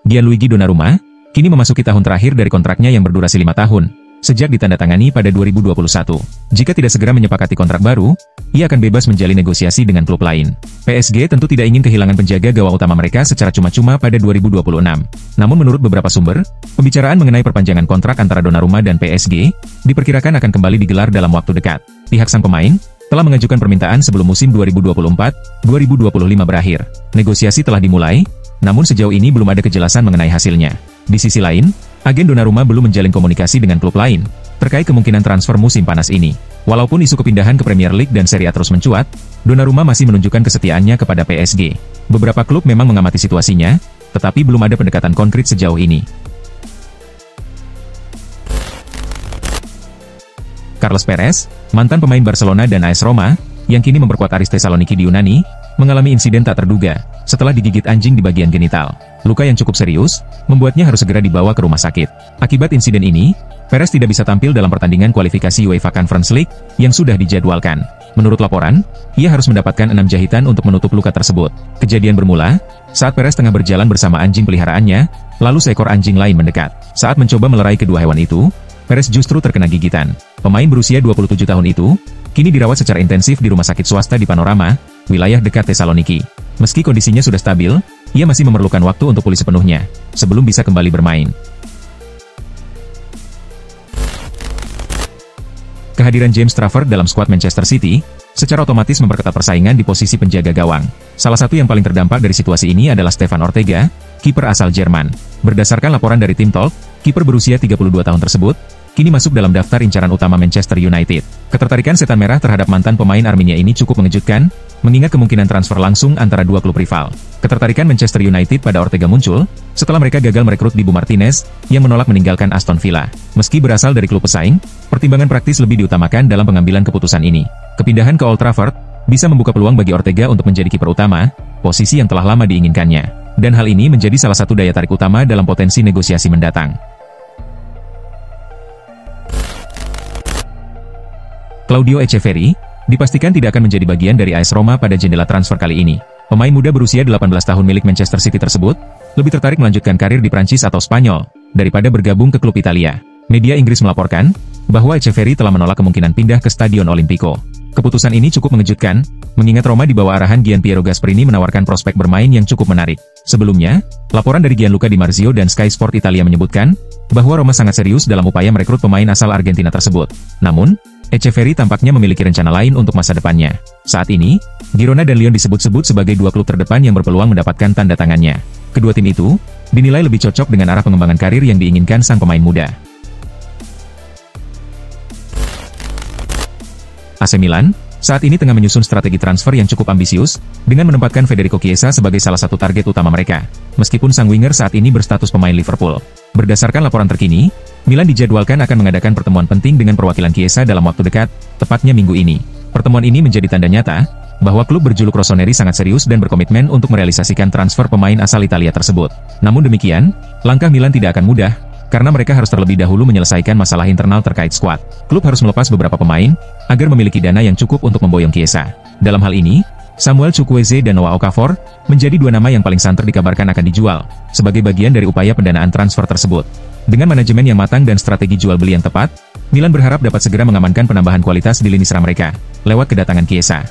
Gianluigi Donnarumma kini memasuki tahun terakhir dari kontraknya yang berdurasi 5 tahun, sejak ditandatangani pada 2021. Jika tidak segera menyepakati kontrak baru, ia akan bebas menjalin negosiasi dengan klub lain. PSG tentu tidak ingin kehilangan penjaga gawang utama mereka secara cuma-cuma pada 2026. Namun menurut beberapa sumber, pembicaraan mengenai perpanjangan kontrak antara Donnarumma dan PSG diperkirakan akan kembali digelar dalam waktu dekat. Pihak sang pemain telah mengajukan permintaan sebelum musim 2024-2025 berakhir. Negosiasi telah dimulai, namun sejauh ini belum ada kejelasan mengenai hasilnya. Di sisi lain, agen Donnarumma belum menjalin komunikasi dengan klub lain terkait kemungkinan transfer musim panas ini. Walaupun isu kepindahan ke Premier League dan Serie A terus mencuat, Donnarumma masih menunjukkan kesetiaannya kepada PSG. Beberapa klub memang mengamati situasinya, tetapi belum ada pendekatan konkret sejauh ini. Carlos Perez, mantan pemain Barcelona dan AS Roma, yang kini memperkuat Aris Thessaloniki di Yunani, mengalami insiden tak terduga setelah digigit anjing di bagian genital. Luka yang cukup serius membuatnya harus segera dibawa ke rumah sakit. Akibat insiden ini, Perez tidak bisa tampil dalam pertandingan kualifikasi UEFA Conference League yang sudah dijadwalkan. Menurut laporan, ia harus mendapatkan 6 jahitan untuk menutup luka tersebut. Kejadian bermula saat Perez tengah berjalan bersama anjing peliharaannya, lalu seekor anjing lain mendekat. Saat mencoba melerai kedua hewan itu, Perez justru terkena gigitan. Pemain berusia 27 tahun itu kini dirawat secara intensif di rumah sakit swasta di Panorama, wilayah dekat Thessaloniki. Meski kondisinya sudah stabil, ia masih memerlukan waktu untuk pulih sepenuhnya sebelum bisa kembali bermain. Kehadiran James Trafford dalam skuad Manchester City secara otomatis memperketat persaingan di posisi penjaga gawang. Salah satu yang paling terdampak dari situasi ini adalah Stefan Ortega, kiper asal Jerman. Berdasarkan laporan dari Team Talk, kiper berusia 32 tahun tersebut kini masuk dalam daftar incaran utama Manchester United. Ketertarikan Setan Merah terhadap mantan pemain Arminia ini cukup mengejutkan, mengingat kemungkinan transfer langsung antara dua klub rival. Ketertarikan Manchester United pada Ortega muncul setelah mereka gagal merekrut Dibu Martinez yang menolak meninggalkan Aston Villa. Meski berasal dari klub pesaing, pertimbangan praktis lebih diutamakan dalam pengambilan keputusan ini. Kepindahan ke Old Trafford bisa membuka peluang bagi Ortega untuk menjadi kiper utama, posisi yang telah lama diinginkannya. Dan hal ini menjadi salah satu daya tarik utama dalam potensi negosiasi mendatang. Claudio Echeverri dipastikan tidak akan menjadi bagian dari AS Roma pada jendela transfer kali ini. Pemain muda berusia 18 tahun milik Manchester City tersebut lebih tertarik melanjutkan karir di Prancis atau Spanyol daripada bergabung ke klub Italia. Media Inggris melaporkan bahwa Echeverri telah menolak kemungkinan pindah ke Stadion Olimpico. Keputusan ini cukup mengejutkan, mengingat Roma di bawah arahan Gianpiero Gasperini menawarkan prospek bermain yang cukup menarik. Sebelumnya, laporan dari Gianluca Di Marzio dan Sky Sport Italia menyebutkan bahwa Roma sangat serius dalam upaya merekrut pemain asal Argentina tersebut. Namun, Echeverri tampaknya memiliki rencana lain untuk masa depannya. Saat ini, Girona dan Lyon disebut-sebut sebagai dua klub terdepan yang berpeluang mendapatkan tanda tangannya. Kedua tim itu dinilai lebih cocok dengan arah pengembangan karir yang diinginkan sang pemain muda. AC Milan saat ini tengah menyusun strategi transfer yang cukup ambisius dengan menempatkan Federico Chiesa sebagai salah satu target utama mereka. Meskipun sang winger saat ini berstatus pemain Liverpool. Berdasarkan laporan terkini, Milan dijadwalkan akan mengadakan pertemuan penting dengan perwakilan Chiesa dalam waktu dekat, tepatnya minggu ini. Pertemuan ini menjadi tanda nyata bahwa klub berjuluk Rossoneri sangat serius dan berkomitmen untuk merealisasikan transfer pemain asal Italia tersebut. Namun demikian, langkah Milan tidak akan mudah, karena mereka harus terlebih dahulu menyelesaikan masalah internal terkait skuad. Klub harus melepas beberapa pemain agar memiliki dana yang cukup untuk memboyong Chiesa. Dalam hal ini, Samuel Chukwueze dan Noah Okafor menjadi dua nama yang paling santer dikabarkan akan dijual sebagai bagian dari upaya pendanaan transfer tersebut. Dengan manajemen yang matang dan strategi jual beli yang tepat, Milan berharap dapat segera mengamankan penambahan kualitas di lini serang mereka lewat kedatangan Chiesa.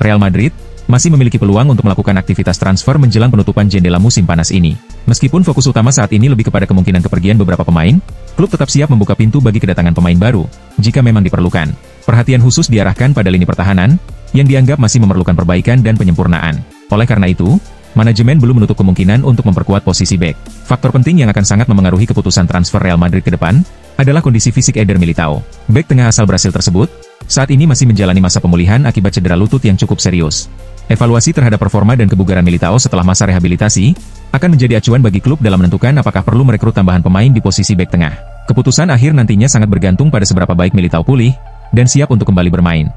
Real Madrid masih memiliki peluang untuk melakukan aktivitas transfer menjelang penutupan jendela musim panas ini. Meskipun fokus utama saat ini lebih kepada kemungkinan kepergian beberapa pemain, klub tetap siap membuka pintu bagi kedatangan pemain baru jika memang diperlukan. Perhatian khusus diarahkan pada lini pertahanan yang dianggap masih memerlukan perbaikan dan penyempurnaan. Oleh karena itu, manajemen belum menutup kemungkinan untuk memperkuat posisi bek. Faktor penting yang akan sangat memengaruhi keputusan transfer Real Madrid ke depan adalah kondisi fisik Eder Militao. Bek tengah asal Brasil tersebut saat ini masih menjalani masa pemulihan akibat cedera lutut yang cukup serius. Evaluasi terhadap performa dan kebugaran Militao setelah masa rehabilitasi akan menjadi acuan bagi klub dalam menentukan apakah perlu merekrut tambahan pemain di posisi bek tengah. Keputusan akhir nantinya sangat bergantung pada seberapa baik Militao pulih dan siap untuk kembali bermain.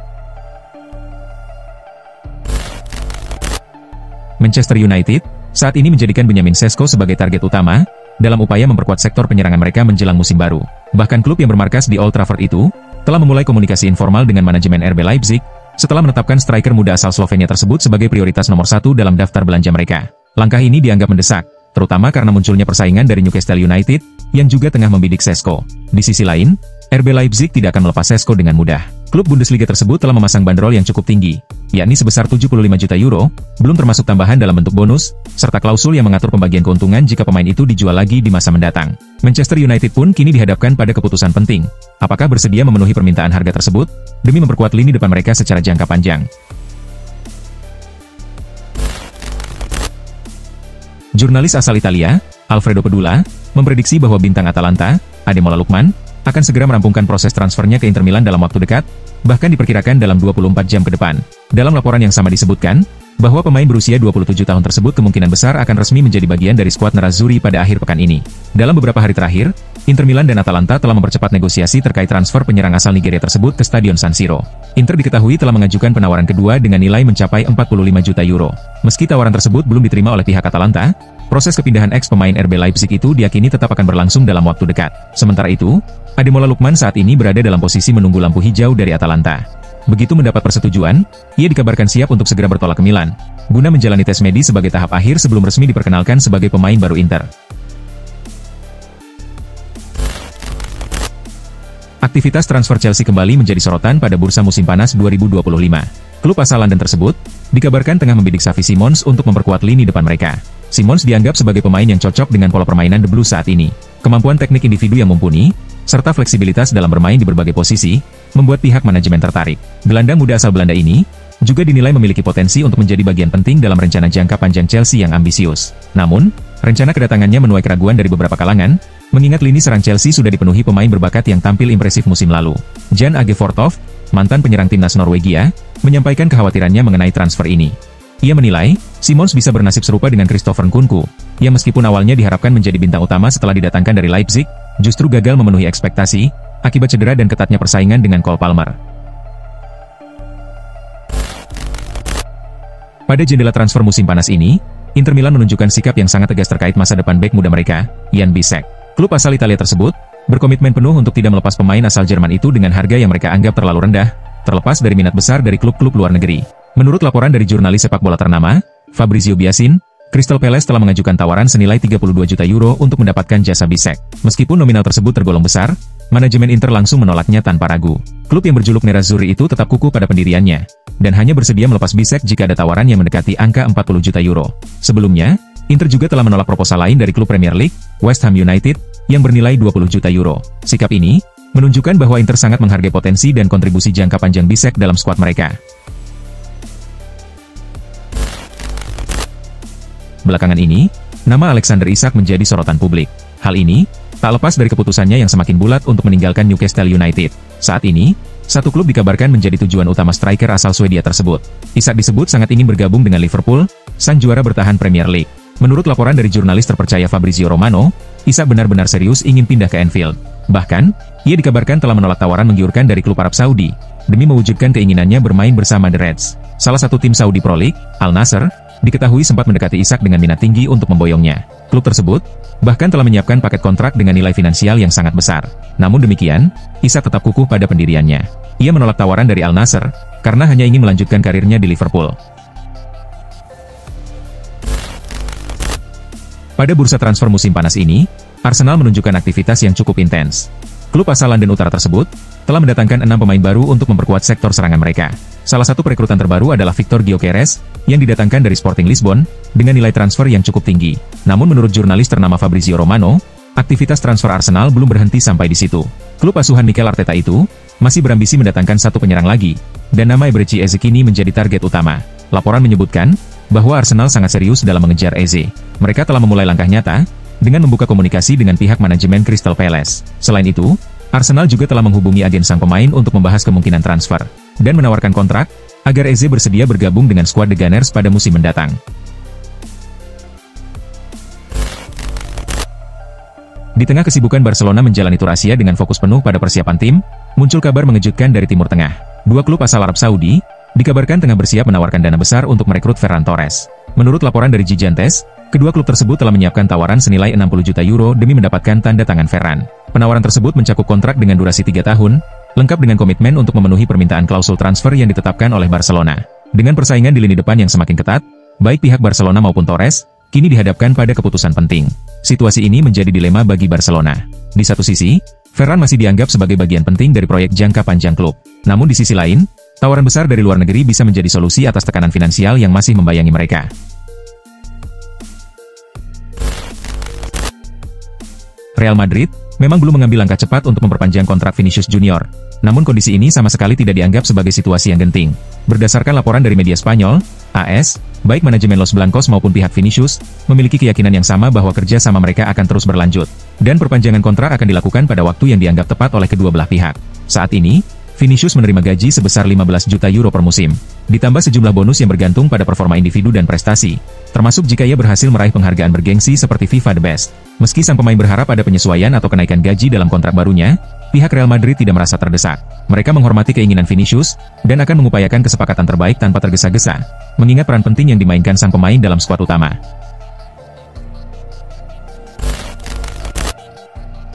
Manchester United saat ini menjadikan Benjamin Sesko sebagai target utama dalam upaya memperkuat sektor penyerangan mereka menjelang musim baru. Bahkan klub yang bermarkas di Old Trafford itu telah memulai komunikasi informal dengan manajemen RB Leipzig setelah menetapkan striker muda asal Slovenia tersebut sebagai prioritas nomor 1 dalam daftar belanja mereka. Langkah ini dianggap mendesak, terutama karena munculnya persaingan dari Newcastle United, yang juga tengah membidik Šeško. Di sisi lain, RB Leipzig tidak akan melepas Šeško dengan mudah. Klub Bundesliga tersebut telah memasang bandrol yang cukup tinggi, yakni sebesar 75 juta euro, belum termasuk tambahan dalam bentuk bonus, serta klausul yang mengatur pembagian keuntungan jika pemain itu dijual lagi di masa mendatang. Manchester United pun kini dihadapkan pada keputusan penting. Apakah bersedia memenuhi permintaan harga tersebut, demi memperkuat lini depan mereka secara jangka panjang? Jurnalis asal Italia, Alfredo Pedula, memprediksi bahwa bintang Atalanta, Ademola Lookman, akan segera merampungkan proses transfernya ke Inter Milan dalam waktu dekat, bahkan diperkirakan dalam 24 jam ke depan. Dalam laporan yang sama disebutkan, bahwa pemain berusia 27 tahun tersebut kemungkinan besar akan resmi menjadi bagian dari skuad Nerazzurri pada akhir pekan ini. Dalam beberapa hari terakhir, Inter Milan dan Atalanta telah mempercepat negosiasi terkait transfer penyerang asal Nigeria tersebut ke Stadion San Siro. Inter diketahui telah mengajukan penawaran kedua dengan nilai mencapai 45 juta euro. Meski tawaran tersebut belum diterima oleh pihak Atalanta, proses kepindahan ex-pemain RB Leipzig itu diyakini tetap akan berlangsung dalam waktu dekat. Sementara itu, Ademola Lookman saat ini berada dalam posisi menunggu lampu hijau dari Atalanta. Begitu mendapat persetujuan, ia dikabarkan siap untuk segera bertolak ke Milan, guna menjalani tes medis sebagai tahap akhir sebelum resmi diperkenalkan sebagai pemain baru Inter. Aktivitas transfer Chelsea kembali menjadi sorotan pada bursa musim panas 2025. Klub asal London tersebut dikabarkan tengah membidik Xavi Simons untuk memperkuat lini depan mereka. Simons dianggap sebagai pemain yang cocok dengan pola permainan The Blues saat ini. Kemampuan teknik individu yang mumpuni, serta fleksibilitas dalam bermain di berbagai posisi, membuat pihak manajemen tertarik. Gelandang muda asal Belanda ini juga dinilai memiliki potensi untuk menjadi bagian penting dalam rencana jangka panjang Chelsea yang ambisius. Namun, rencana kedatangannya menuai keraguan dari beberapa kalangan, mengingat lini serang Chelsea sudah dipenuhi pemain berbakat yang tampil impresif musim lalu. Jan Age Fortov, mantan penyerang timnas Norwegia, menyampaikan kekhawatirannya mengenai transfer ini. Ia menilai, Simons bisa bernasib serupa dengan Christopher Nkunku, yang meskipun awalnya diharapkan menjadi bintang utama setelah didatangkan dari Leipzig, justru gagal memenuhi ekspektasi, akibat cedera dan ketatnya persaingan dengan Cole Palmer. Pada jendela transfer musim panas ini, Inter Milan menunjukkan sikap yang sangat tegas terkait masa depan bek muda mereka, Jan Bisek. Klub asal Italia tersebut berkomitmen penuh untuk tidak melepas pemain asal Jerman itu dengan harga yang mereka anggap terlalu rendah, terlepas dari minat besar dari klub-klub luar negeri. Menurut laporan dari jurnalis sepak bola ternama, Fabrizio Biasin, Crystal Palace telah mengajukan tawaran senilai 32 juta euro untuk mendapatkan jasa Bisek. Meskipun nominal tersebut tergolong besar, manajemen Inter langsung menolaknya tanpa ragu. Klub yang berjuluk Nerazzurri itu tetap kukuh pada pendiriannya, dan hanya bersedia melepas Bisek jika ada tawaran yang mendekati angka 40 juta euro. Sebelumnya, Inter juga telah menolak proposal lain dari klub Premier League, West Ham United, yang bernilai 20 juta euro. Sikap ini menunjukkan bahwa Inter sangat menghargai potensi dan kontribusi jangka panjang Bisek dalam skuad mereka. Belakangan ini, nama Alexander Isak menjadi sorotan publik. Hal ini tak lepas dari keputusannya yang semakin bulat untuk meninggalkan Newcastle United. Saat ini, satu klub dikabarkan menjadi tujuan utama striker asal Swedia tersebut. Isak disebut sangat ingin bergabung dengan Liverpool, sang juara bertahan Premier League. Menurut laporan dari jurnalis terpercaya Fabrizio Romano, Isak benar-benar serius ingin pindah ke Anfield. Bahkan, ia dikabarkan telah menolak tawaran menggiurkan dari klub Arab Saudi, demi mewujudkan keinginannya bermain bersama The Reds. Salah satu tim Saudi Pro League, Al Nassr, diketahui sempat mendekati Isak dengan minat tinggi untuk memboyongnya. Klub tersebut bahkan telah menyiapkan paket kontrak dengan nilai finansial yang sangat besar. Namun demikian, Isak tetap kukuh pada pendiriannya. Ia menolak tawaran dari Al Nassr karena hanya ingin melanjutkan karirnya di Liverpool. Pada bursa transfer musim panas ini, Arsenal menunjukkan aktivitas yang cukup intens. Klub asal London Utara tersebut telah mendatangkan 6 pemain baru untuk memperkuat sektor serangan mereka. Salah satu perekrutan terbaru adalah Victor Gyökeres, yang didatangkan dari Sporting Lisbon, dengan nilai transfer yang cukup tinggi. Namun menurut jurnalis ternama Fabrizio Romano, aktivitas transfer Arsenal belum berhenti sampai di situ. Klub asuhan Mikel Arteta itu masih berambisi mendatangkan satu penyerang lagi, dan nama Eberechi Eze kini menjadi target utama. Laporan menyebutkan bahwa Arsenal sangat serius dalam mengejar Eze. Mereka telah memulai langkah nyata dengan membuka komunikasi dengan pihak manajemen Crystal Palace. Selain itu, Arsenal juga telah menghubungi agen sang pemain untuk membahas kemungkinan transfer dan menawarkan kontrak agar Eze bersedia bergabung dengan skuad The Gunners pada musim mendatang. Di tengah kesibukan Barcelona menjalani tur Asia dengan fokus penuh pada persiapan tim, muncul kabar mengejutkan dari Timur Tengah. Dua klub asal Arab Saudi dikabarkan tengah bersiap menawarkan dana besar untuk merekrut Ferran Torres. Menurut laporan dari Gigantes, kedua klub tersebut telah menyiapkan tawaran senilai 60 juta euro demi mendapatkan tanda tangan Ferran. Penawaran tersebut mencakup kontrak dengan durasi 3 tahun, lengkap dengan komitmen untuk memenuhi permintaan klausul transfer yang ditetapkan oleh Barcelona. Dengan persaingan di lini depan yang semakin ketat, baik pihak Barcelona maupun Torres, kini dihadapkan pada keputusan penting. Situasi ini menjadi dilema bagi Barcelona. Di satu sisi, Ferran masih dianggap sebagai bagian penting dari proyek jangka panjang klub. Namun di sisi lain, tawaran besar dari luar negeri bisa menjadi solusi atas tekanan finansial yang masih membayangi mereka. Real Madrid memang belum mengambil langkah cepat untuk memperpanjang kontrak Vinicius Junior. Namun kondisi ini sama sekali tidak dianggap sebagai situasi yang genting. Berdasarkan laporan dari media Spanyol, AS, baik manajemen Los Blancos maupun pihak Vinicius, memiliki keyakinan yang sama bahwa kerja sama mereka akan terus berlanjut. Dan perpanjangan kontrak akan dilakukan pada waktu yang dianggap tepat oleh kedua belah pihak. Saat ini, Vinicius menerima gaji sebesar 15 juta euro per musim. Ditambah sejumlah bonus yang bergantung pada performa individu dan prestasi. Termasuk jika ia berhasil meraih penghargaan bergengsi seperti FIFA The Best. Meski sang pemain berharap ada penyesuaian atau kenaikan gaji dalam kontrak barunya, pihak Real Madrid tidak merasa terdesak. Mereka menghormati keinginan Vinicius, dan akan mengupayakan kesepakatan terbaik tanpa tergesa-gesa, mengingat peran penting yang dimainkan sang pemain dalam skuad utama.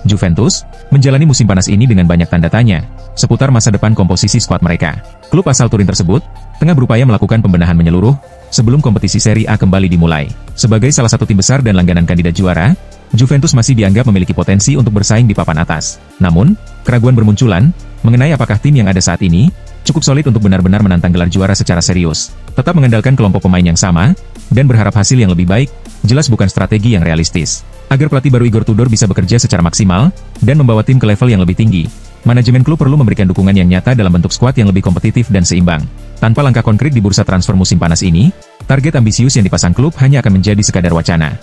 Juventus menjalani musim panas ini dengan banyak tanda tanya seputar masa depan komposisi skuad mereka. Klub asal Turin tersebut tengah berupaya melakukan pembenahan menyeluruh sebelum kompetisi Serie A kembali dimulai. Sebagai salah satu tim besar dan langganan kandidat juara, Juventus masih dianggap memiliki potensi untuk bersaing di papan atas. Namun, keraguan bermunculan mengenai apakah tim yang ada saat ini cukup solid untuk benar-benar menantang gelar juara secara serius. Tetap mengandalkan kelompok pemain yang sama dan berharap hasil yang lebih baik jelas bukan strategi yang realistis. Agar pelatih baru Igor Tudor bisa bekerja secara maksimal dan membawa tim ke level yang lebih tinggi, manajemen klub perlu memberikan dukungan yang nyata dalam bentuk skuad yang lebih kompetitif dan seimbang. Tanpa langkah konkret di bursa transfer musim panas ini, target ambisius yang dipasang klub hanya akan menjadi sekadar wacana.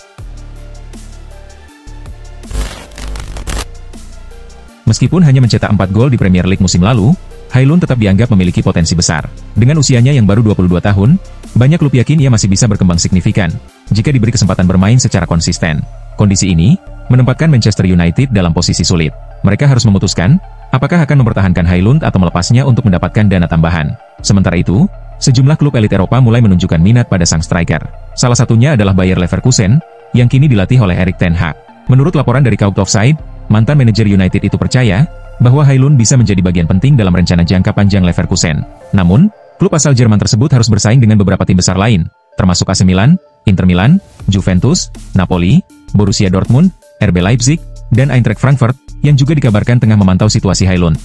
Meskipun hanya mencetak 4 gol di Premier League musim lalu, Hailun tetap dianggap memiliki potensi besar. Dengan usianya yang baru 22 tahun, banyak klub yakin ia masih bisa berkembang signifikan jika diberi kesempatan bermain secara konsisten. Kondisi ini menempatkan Manchester United dalam posisi sulit. Mereka harus memutuskan apakah akan mempertahankan Hailun atau melepasnya untuk mendapatkan dana tambahan. Sementara itu, sejumlah klub elit Eropa mulai menunjukkan minat pada sang striker. Salah satunya adalah Bayer Leverkusen, yang kini dilatih oleh Erik ten Hag. Menurut laporan dari Couch Offside, mantan manajer United itu percaya bahwa Hailun bisa menjadi bagian penting dalam rencana jangka panjang Leverkusen. Namun, klub asal Jerman tersebut harus bersaing dengan beberapa tim besar lain, termasuk AC Milan, Inter Milan, Juventus, Napoli, Borussia Dortmund, RB Leipzig, dan Eintracht Frankfurt, yang juga dikabarkan tengah memantau situasi Hailun.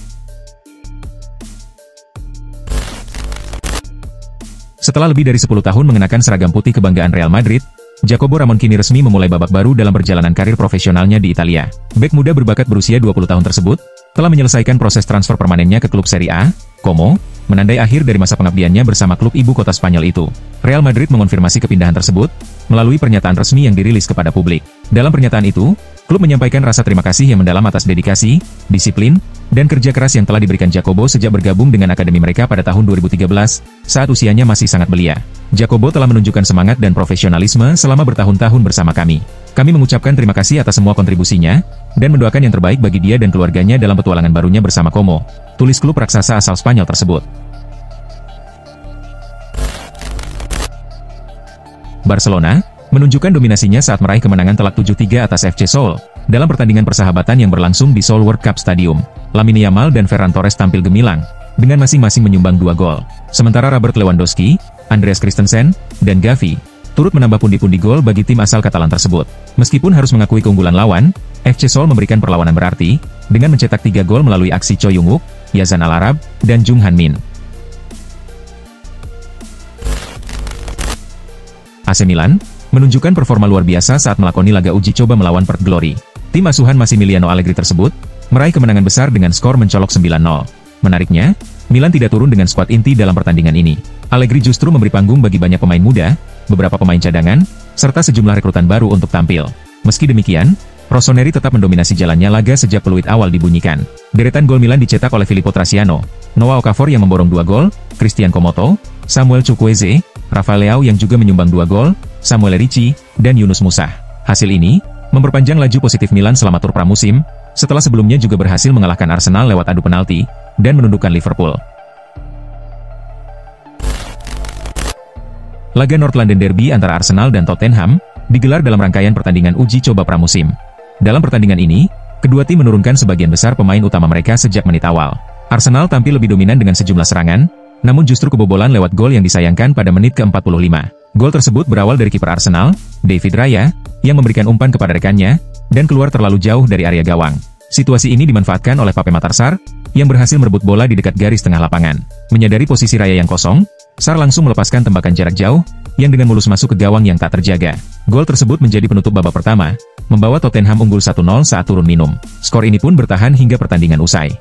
Setelah lebih dari 10 tahun mengenakan seragam putih kebanggaan Real Madrid, Jacobo Ramon kini resmi memulai babak baru dalam perjalanan karir profesionalnya di Italia. Bek muda berbakat berusia 20 tahun tersebut telah menyelesaikan proses transfer permanennya ke klub Serie A, Como, menandai akhir dari masa pengabdiannya bersama klub ibu kota Spanyol itu. Real Madrid mengonfirmasi kepindahan tersebut melalui pernyataan resmi yang dirilis kepada publik. Dalam pernyataan itu, klub menyampaikan rasa terima kasih yang mendalam atas dedikasi, disiplin, dan kerja keras yang telah diberikan Jacobo sejak bergabung dengan akademi mereka pada tahun 2013, saat usianya masih sangat belia. Jacobo telah menunjukkan semangat dan profesionalisme selama bertahun-tahun bersama kami. Kami mengucapkan terima kasih atas semua kontribusinya, dan mendoakan yang terbaik bagi dia dan keluarganya dalam petualangan barunya bersama Como, tulis klub raksasa asal Spanyol tersebut. Barcelona menunjukkan dominasinya saat meraih kemenangan telak 7-3 atas FC Seoul dalam pertandingan persahabatan yang berlangsung di Seoul World Cup Stadium. Lamine Yamal dan Ferran Torres tampil gemilang dengan masing-masing menyumbang 2 gol. Sementara Robert Lewandowski, Andreas Christensen, dan Gavi turut menambah pundi-pundi gol bagi tim asal Katalan tersebut. Meskipun harus mengakui keunggulan lawan, FC Seoul memberikan perlawanan berarti dengan mencetak 3 gol melalui aksi Choi Young-wook, Yazan Al-Arab, dan Jung Han-min. AC Milan menunjukkan performa luar biasa saat melakoni laga uji coba melawan Perth Glory. Tim asuhan Massimiliano Allegri tersebut meraih kemenangan besar dengan skor mencolok 9-0. Menariknya, Milan tidak turun dengan skuad inti dalam pertandingan ini. Allegri justru memberi panggung bagi banyak pemain muda, beberapa pemain cadangan, serta sejumlah rekrutan baru untuk tampil. Meski demikian, Rossoneri tetap mendominasi jalannya laga sejak peluit awal dibunyikan. Deretan gol Milan dicetak oleh Filippo Traciano, Noah Okafor yang memborong 2 gol, Christian Komoto, Samuel Chukwueze, Rafael Leao yang juga menyumbang 2 gol, Samuel Ricci, dan Yunus Musah. Hasil ini memperpanjang laju positif Milan selama tur pramusim, setelah sebelumnya juga berhasil mengalahkan Arsenal lewat adu penalti, dan menundukkan Liverpool. Laga North London Derby antara Arsenal dan Tottenham digelar dalam rangkaian pertandingan uji coba pramusim. Dalam pertandingan ini, kedua tim menurunkan sebagian besar pemain utama mereka sejak menit awal. Arsenal tampil lebih dominan dengan sejumlah serangan, namun justru kebobolan lewat gol yang disayangkan pada menit ke-45. Gol tersebut berawal dari kiper Arsenal, David Raya, yang memberikan umpan kepada rekannya, dan keluar terlalu jauh dari area gawang. Situasi ini dimanfaatkan oleh Pape Matar Sarr, yang berhasil merebut bola di dekat garis tengah lapangan. Menyadari posisi Raya yang kosong, Sarr langsung melepaskan tembakan jarak jauh, yang dengan mulus masuk ke gawang yang tak terjaga. Gol tersebut menjadi penutup babak pertama, membawa Tottenham unggul 1-0 saat turun minum. Skor ini pun bertahan hingga pertandingan usai.